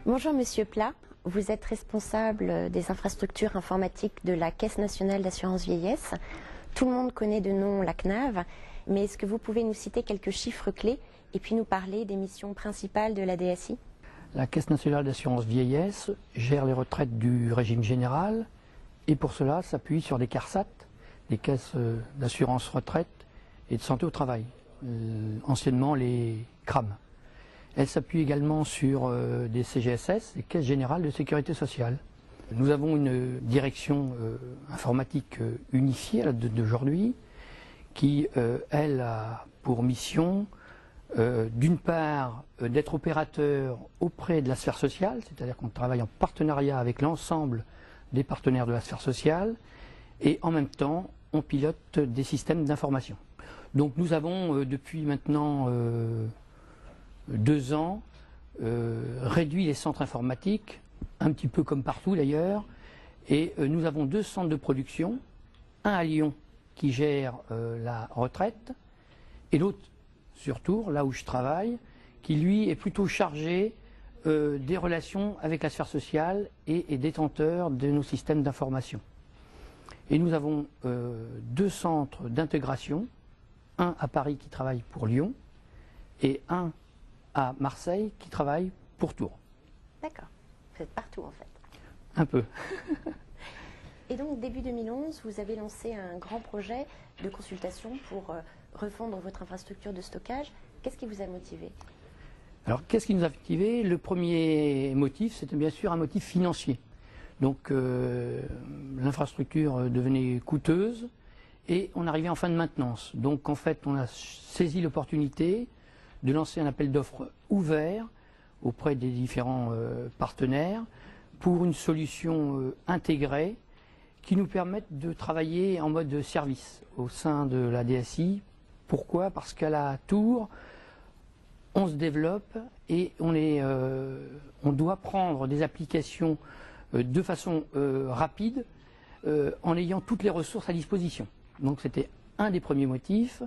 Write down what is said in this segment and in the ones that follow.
Bonjour Monsieur Plat, vous êtes responsable des infrastructures informatiques de la Caisse nationale d'assurance vieillesse. Tout le monde connaît de nom la CNAV, mais est-ce que vous pouvez nous citer quelques chiffres clés et puis nous parler des missions principales de la DSI? La Caisse nationale d'assurance vieillesse gère les retraites du régime général et pour cela s'appuie sur des CARSAT, des caisses d'assurance retraite et de santé au travail, anciennement les CRAM. Elle s'appuie également sur des CGSS, des caisses générales de sécurité sociale. Nous avons une direction informatique unifiée à la date d'aujourd'hui qui, elle, a pour mission d'une part d'être opérateur auprès de la sphère sociale, c'est-à-dire qu'on travaille en partenariat avec l'ensemble des partenaires de la sphère sociale, et en même temps on pilote des systèmes d'information. Donc nous avons depuis maintenant 2 ans réduit les centres informatiques, un petit peu comme partout d'ailleurs, et nous avons 2 centres de production, un à Lyon qui gère la retraite, et l'autre sur Tours, là où je travaille, qui lui est plutôt chargé des relations avec la sphère sociale et est détenteur de nos systèmes d'information. Et nous avons 2 centres d'intégration, un à Paris qui travaille pour Lyon et un à Marseille qui travaille pour Tours. D'accord, vous êtes partout en fait. Un peu. Et donc début 2011, vous avez lancé un grand projet de consultation pour refondre votre infrastructure de stockage. Qu'est-ce qui vous a motivé? Alors qu'est-ce qui nous a motivé? Le premier motif, c'était bien sûr un motif financier. Donc l'infrastructure devenait coûteuse et on arrivait en fin de maintenance. Donc en fait on a saisi l'opportunité de lancer un appel d'offres ouvert auprès des différents partenaires pour une solution intégrée qui nous permette de travailler en mode service au sein de la DSI. Pourquoi? Parce qu'à la Tour, on se développe et on doit prendre des applications de façon rapide en ayant toutes les ressources à disposition. Donc c'était un des premiers motifs.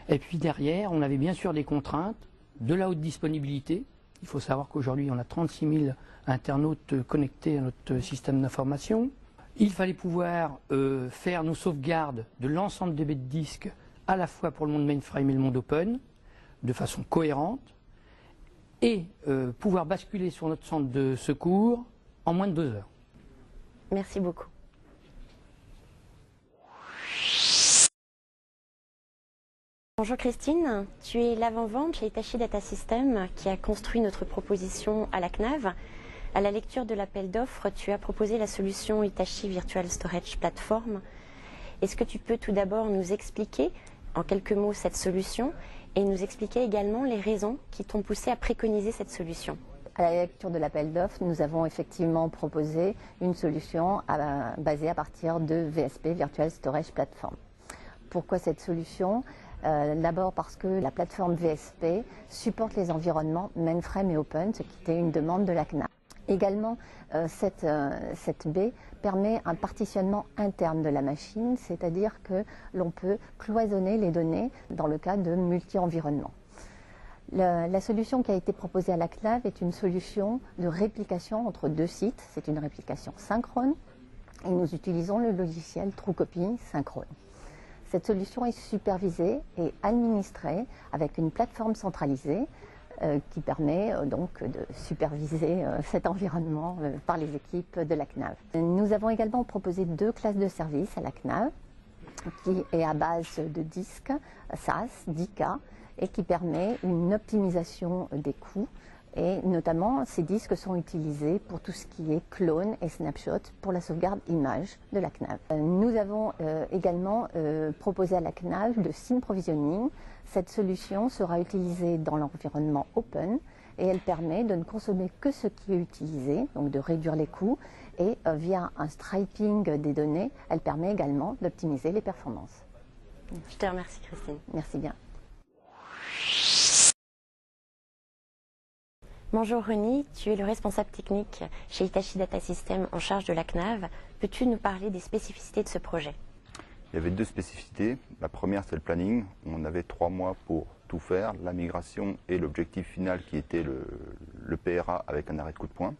Et puis derrière, on avait bien sûr des contraintes, de la haute disponibilité. Il faut savoir qu'aujourd'hui, on a 36 000 internautes connectés à notre système d'information. Il fallait pouvoir faire nos sauvegardes de l'ensemble des baies de disques, à la fois pour le monde mainframe et le monde open, de façon cohérente, et pouvoir basculer sur notre centre de secours en moins de 2 heures. Merci beaucoup. Bonjour Christine, tu es l'avant-vente chez Hitachi Data Systems qui a construit notre proposition à la CNAV. À la lecture de l'appel d'offres, tu as proposé la solution Hitachi Virtual Storage Platform. Est-ce que tu peux tout d'abord nous expliquer en quelques mots cette solution et nous expliquer également les raisons qui t'ont poussé à préconiser cette solution? À la lecture de l'appel d'offres, nous avons effectivement proposé une solution basée à partir de VSP, Virtual Storage Platform. Pourquoi cette solution? D'abord parce que la plateforme VSP supporte les environnements mainframe et open, ce qui était une demande de la CNAV. Également, cette baie permet un partitionnement interne de la machine, c'est-à-dire que l'on peut cloisonner les données dans le cas de multi-environnements. La solution qui a été proposée à la CNAV est une solution de réplication entre 2 sites. C'est une réplication synchrone et nous utilisons le logiciel TrueCopy synchrone. Cette solution est supervisée et administrée avec une plateforme centralisée qui permet donc de superviser cet environnement par les équipes de la CNAV. Nous avons également proposé 2 classes de services à la CNAV qui est à base de disques SAS 10K et qui permet une optimisation des coûts. Et notamment, ces disques sont utilisés pour tout ce qui est clone et snapshot pour la sauvegarde image de la CNAV. Nous avons également proposé à la CNAV le SIM Provisioning. Cette solution sera utilisée dans l'environnement open et elle permet de ne consommer que ce qui est utilisé, donc de réduire les coûts. Et via un striping des données, elle permet également d'optimiser les performances. Je te remercie Christine. Merci bien. Bonjour Reni, tu es le responsable technique chez Hitachi Data Systems en charge de la CNAV. Peux-tu nous parler des spécificités de ce projet? Il y avait 2 spécificités. La première, c'est le planning. On avait 3 mois pour tout faire, la migration et l'objectif final qui était le PRA avec un arrêt de coup de poing.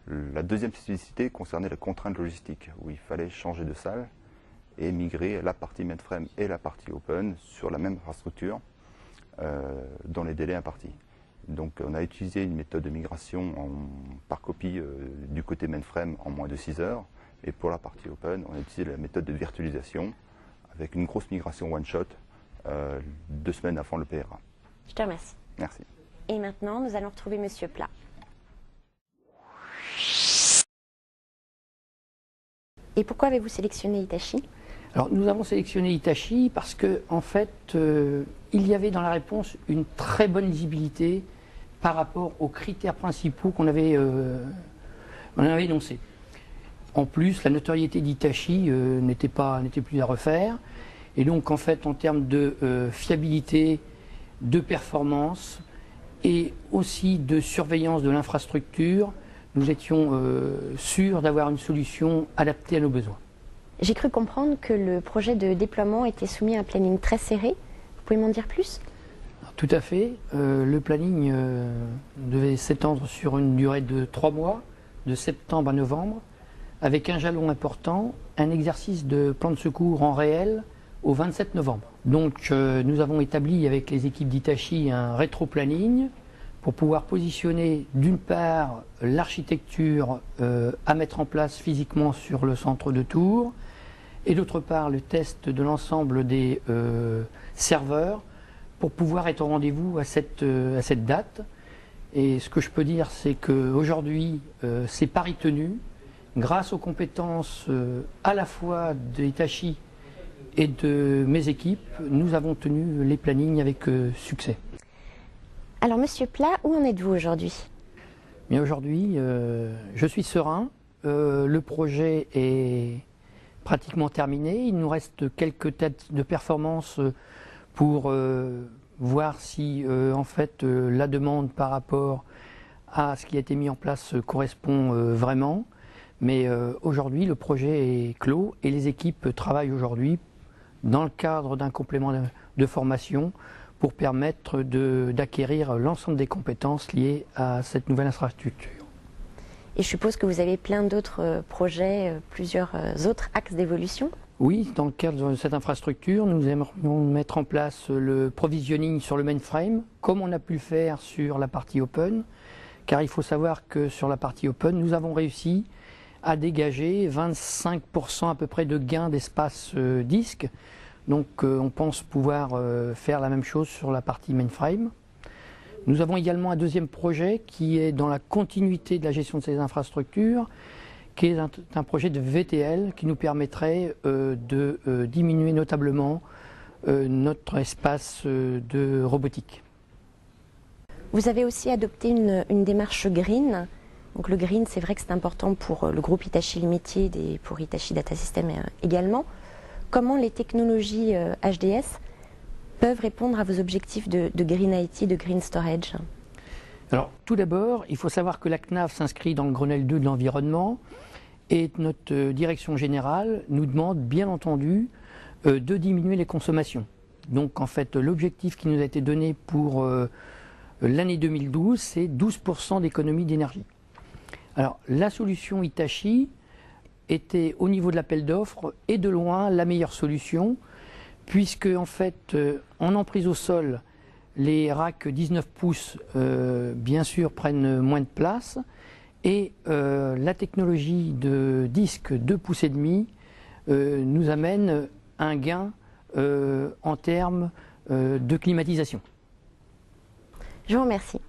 La deuxième spécificité concernait la contrainte logistique, où il fallait changer de salle et migrer la partie mainframe et la partie open sur la même infrastructure dans les délais impartis. Donc on a utilisé une méthode de migration par copie du côté mainframe en moins de 6 heures, et pour la partie open, on a utilisé la méthode de virtualisation avec une grosse migration one-shot 2 semaines avant le PRA. Je te remercie. Merci. Et maintenant, nous allons retrouver Monsieur Plat. Et pourquoi avez-vous sélectionné Hitachi? Alors nous avons sélectionné Hitachi parce que en fait il y avait dans la réponse une très bonne lisibilité par rapport aux critères principaux qu'on avait énoncés. En plus, la notoriété d'Hitachi n'était plus à refaire, et donc en fait en termes de fiabilité, de performance et aussi de surveillance de l'infrastructure, nous étions sûrs d'avoir une solution adaptée à nos besoins. J'ai cru comprendre que le projet de déploiement était soumis à un planning très serré. Vous pouvez m'en dire plus? Tout à fait. Le planning devait s'étendre sur une durée de 3 mois, de septembre à novembre, avec un jalon important, un exercice de plan de secours en réel au 27 novembre. Donc nous avons établi avec les équipes d'Hitachi un rétro-planning pour pouvoir positionner d'une part l'architecture à mettre en place physiquement sur le centre de Tours, et d'autre part le test de l'ensemble des serveurs pour pouvoir être au rendez-vous à cette date. Et ce que je peux dire, c'est qu'aujourd'hui, c'est pari tenu, grâce aux compétences à la fois de Hitachi et de mes équipes, nous avons tenu les plannings avec succès. Alors Monsieur Plat, où en êtes-vous aujourd'hui? Bien aujourd'hui, je suis serein. Le projet est pratiquement terminé. Il nous reste quelques tests de performance pour voir si en fait la demande par rapport à ce qui a été mis en place correspond vraiment. Mais aujourd'hui, le projet est clos et les équipes travaillent aujourd'hui dans le cadre d'un complément de formation pour permettre d'acquérir l'ensemble des compétences liées à cette nouvelle infrastructure. Et je suppose que vous avez plein d'autres projets, plusieurs autres axes d'évolution? Oui, dans le cadre de cette infrastructure, nous aimerions mettre en place le provisioning sur le mainframe, comme on a pu le faire sur la partie open, car il faut savoir que sur la partie open, nous avons réussi à dégager 25% à peu près de gain d'espace disque. Donc on pense pouvoir faire la même chose sur la partie mainframe. Nous avons également un deuxième projet qui est dans la continuité de la gestion de ces infrastructures, qui est un projet de VTL qui nous permettrait de diminuer notablement notre espace de robotique. Vous avez aussi adopté une démarche green. Donc le green, c'est vrai que c'est important pour le groupe Hitachi Limited et pour Hitachi Data Systems également. Comment les technologies HDS peuvent répondre à vos objectifs de Green IT, de Green Storage? Alors, tout d'abord, il faut savoir que la CNAV s'inscrit dans le Grenelle 2 de l'environnement et notre direction générale nous demande, bien entendu, de diminuer les consommations. Donc, en fait, l'objectif qui nous a été donné pour l'année 2012, c'est 12% d'économie d'énergie. Alors, la solution Hitachi était au niveau de l'appel d'offres et de loin la meilleure solution, puisque en fait en emprise au sol, les racks 19 pouces bien sûr prennent moins de place, et la technologie de disque 2,5 pouces nous amène un gain en termes de climatisation. Je vous remercie.